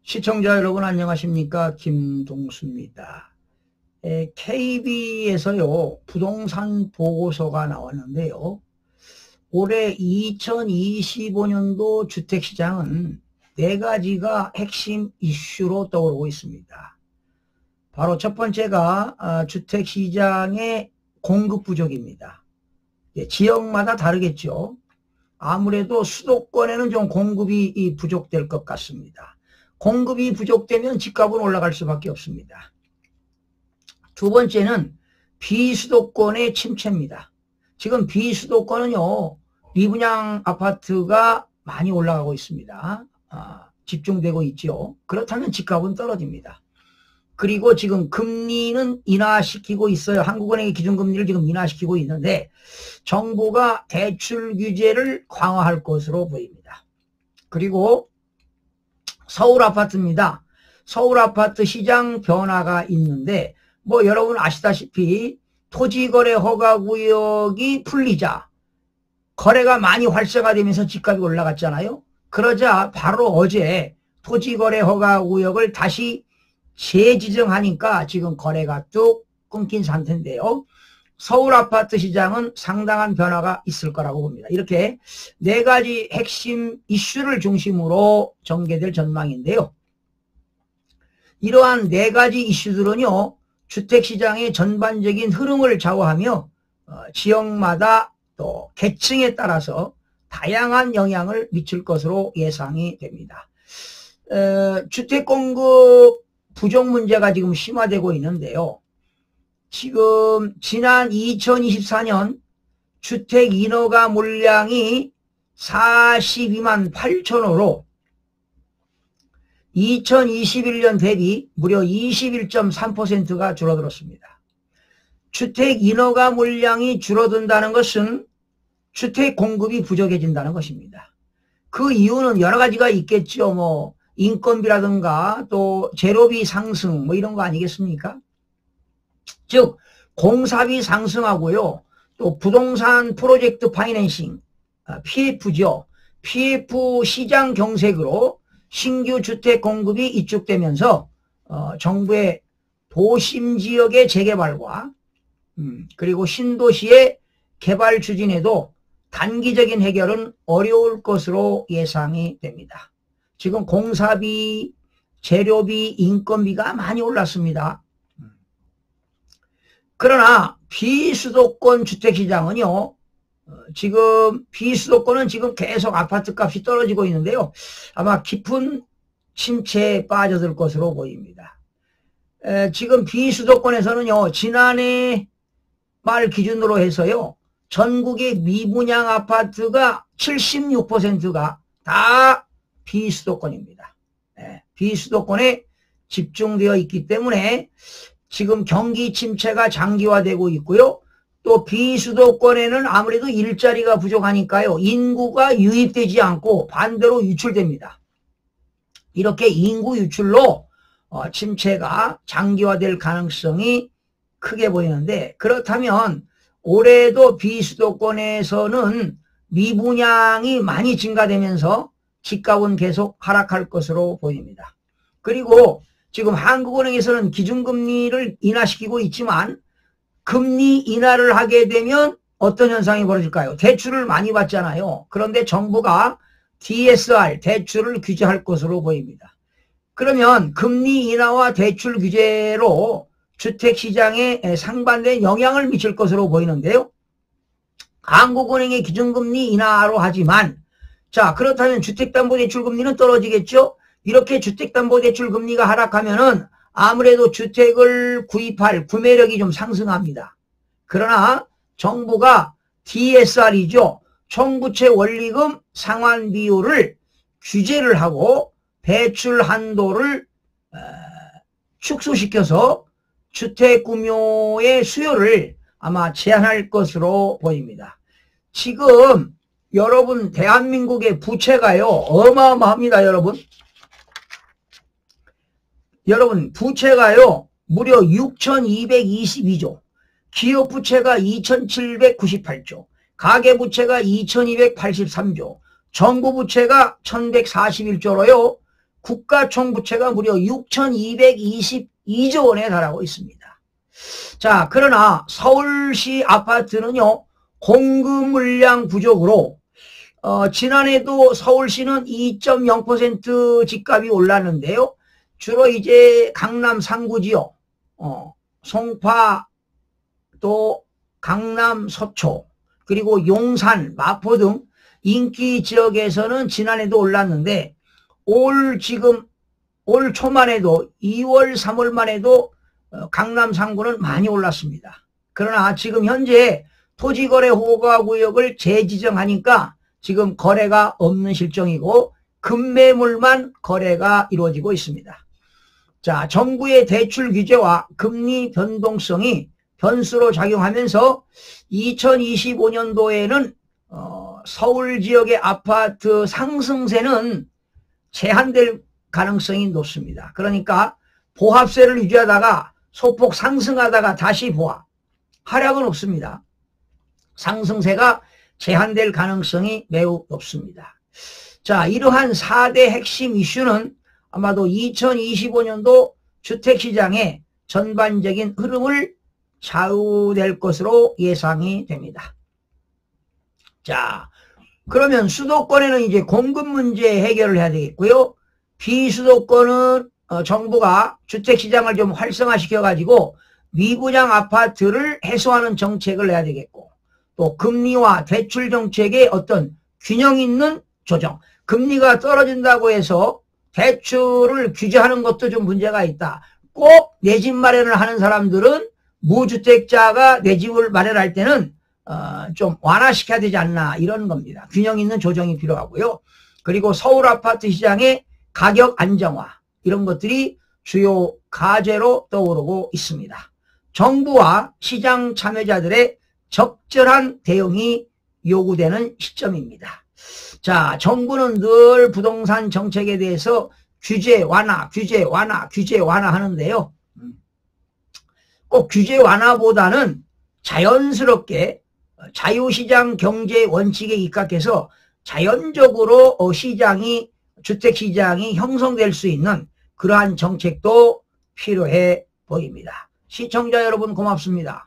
시청자 여러분 안녕하십니까? 김동수입니다. KB에서요 부동산 보고서가 나왔는데요. 올해 2025년도 주택시장은 4가지가 핵심 이슈로 떠오르고 있습니다. 바로 첫 번째가 주택시장의 공급 부족입니다. 지역마다 다르겠죠. 아무래도 수도권에는 좀 공급이 부족될 것 같습니다. 공급이 부족되면 집값은 올라갈 수밖에 없습니다. 두 번째는 비수도권의 침체입니다. 지금 비수도권은요 미분양 아파트가 많이 올라가고 있습니다. 집중되고 있죠. 그렇다면 집값은 떨어집니다. 그리고 지금 금리는 인하시키고 있어요. 한국은행의 기준금리를 지금 인하시키고 있는데 정부가 대출 규제를 강화할 것으로 보입니다. 그리고 서울 아파트입니다. 서울 아파트 시장 변화가 있는데 여러분 아시다시피 토지거래 허가구역이 풀리자 거래가 많이 활성화되면서 집값이 올라갔잖아요. 그러자 바로 어제 토지거래 허가구역을 다시 재지정하니까 지금 거래가 뚝 끊긴 상태인데요. 서울 아파트 시장은 상당한 변화가 있을 거라고 봅니다. 이렇게 4가지 핵심 이슈를 중심으로 전개될 전망인데요. 이러한 4가지 이슈들은요 주택시장의 전반적인 흐름을 좌우하며 지역마다 또 계층에 따라서 다양한 영향을 미칠 것으로 예상이 됩니다. 주택공급 부족 문제가 지금 심화되고 있는데요. 지금 지난 2024년 주택 인허가 물량이 42만 8천호로 2021년 대비 무려 21.3%가 줄어들었습니다. 주택 인허가 물량이 줄어든다는 것은 주택 공급이 부족해진다는 것입니다. 그 이유는 여러 가지가 있겠죠. 인건비라든가 또 재료비 상승 이런 거 아니겠습니까? 즉 공사비 상승하고요. 또 부동산 프로젝트 파이낸싱 PF죠. PF 시장 경색으로 신규 주택 공급이 이축되면서 정부의 도심 지역의 재개발과 그리고 신도시의 개발 추진에도 단기적인 해결은 어려울 것으로 예상이 됩니다. 지금 공사비, 재료비, 인건비가 많이 올랐습니다. 그러나 비수도권 주택시장은요 지금 비수도권은 지금 계속 아파트 값이 떨어지고 있는데요. 아마 깊은 침체에 빠져들 것으로 보입니다. 지금 비수도권에서는요 지난해 말 기준으로 해서요 전국의 미분양 아파트가 76%가 다 비수도권입니다. 비수도권에 집중되어 있기 때문에 지금 경기 침체가 장기화되고 있고요. 또 비수도권에는 아무래도 일자리가 부족하니까요. 인구가 유입되지 않고 반대로 유출됩니다. 이렇게 인구 유출로 침체가 장기화될 가능성이 크게 보이는데 그렇다면 올해도 비수도권에서는 미분양이 많이 증가되면서 집값은 계속 하락할 것으로 보입니다. 그리고 지금 한국은행에서는 기준금리를 인하시키고 있지만 금리 인하를 하게 되면 어떤 현상이 벌어질까요? 대출을 많이 받잖아요. 그런데 정부가 DSR, 대출을 규제할 것으로 보입니다. 그러면 금리 인하와 대출 규제로 주택시장에 상반된 영향을 미칠 것으로 보이는데요. 한국은행의 기준금리 인하로 하지만 자 그렇다면 주택담보대출금리는 떨어지겠죠? 이렇게 주택담보대출금리가 하락하면은 아무래도 주택을 구입할 구매력이 좀 상승합니다. 그러나 정부가 DSR이죠. 총부채 원리금 상환 비율을 규제를 하고 대출 한도를 축소시켜서 주택 구매의 수요를 아마 제한할 것으로 보입니다. 지금 여러분 대한민국의 부채가요 어마어마합니다. 여러분 부채가요 무려 6,222조, 기업부채가 2,798조, 가계부채가 2,283조, 정부부채가 1,141조로요 국가 총부채가 무려 6,222조 원에 달하고 있습니다. 자, 그러나 서울시 아파트는요, 공급 물량 부족으로 지난해도 서울시는 2.0% 집값이 올랐는데요. 주로 이제 강남 상구지역, 송파, 또 강남 서초, 그리고 용산, 마포 등 인기 지역에서는 지난해도 올랐는데 올 초만 해도 2월, 3월만 해도 강남 상구는 많이 올랐습니다. 그러나 지금 현재 토지거래 허가구역을 재지정하니까 지금 거래가 없는 실정이고 급매물만 거래가 이루어지고 있습니다. 자, 정부의 대출 규제와 금리 변동성이 변수로 작용하면서 2025년도에는 서울 지역의 아파트 상승세는 제한될 가능성이 높습니다. 그러니까 보합세를 유지하다가 소폭 상승하다가 다시 보합, 하락은 없습니다. 상승세가 제한될 가능성이 매우 높습니다. 자, 이러한 4대 핵심 이슈는 아마도 2025년도 주택시장의 전반적인 흐름을 좌우될 것으로 예상이 됩니다. 자, 그러면 수도권에는 이제 공급 문제 해결을 해야 되겠고요. 비수도권은 정부가 주택시장을 좀 활성화시켜가지고 미분양 아파트를 해소하는 정책을 내야 되겠고, 또 금리와 대출 정책의 어떤 균형 있는 조정, 금리가 떨어진다고 해서 대출을 규제하는 것도 좀 문제가 있다. 꼭 내 집 마련을 하는 사람들은 무주택자가 내 집을 마련할 때는 좀 완화시켜야 되지 않나, 이런 겁니다. 균형 있는 조정이 필요하고요. 그리고 서울 아파트 시장의 가격 안정화, 이런 것들이 주요 과제로 떠오르고 있습니다. 정부와 시장 참여자들의 적절한 대응이 요구되는 시점입니다. 자, 정부는 늘 부동산 정책에 대해서 규제 완화, 규제 완화, 규제 완화 하는데요. 꼭 규제 완화보다는 자연스럽게 자유시장 경제 원칙에 입각해서 자연적으로 주택시장이 형성될 수 있는 그러한 정책도 필요해 보입니다. 시청자 여러분 고맙습니다.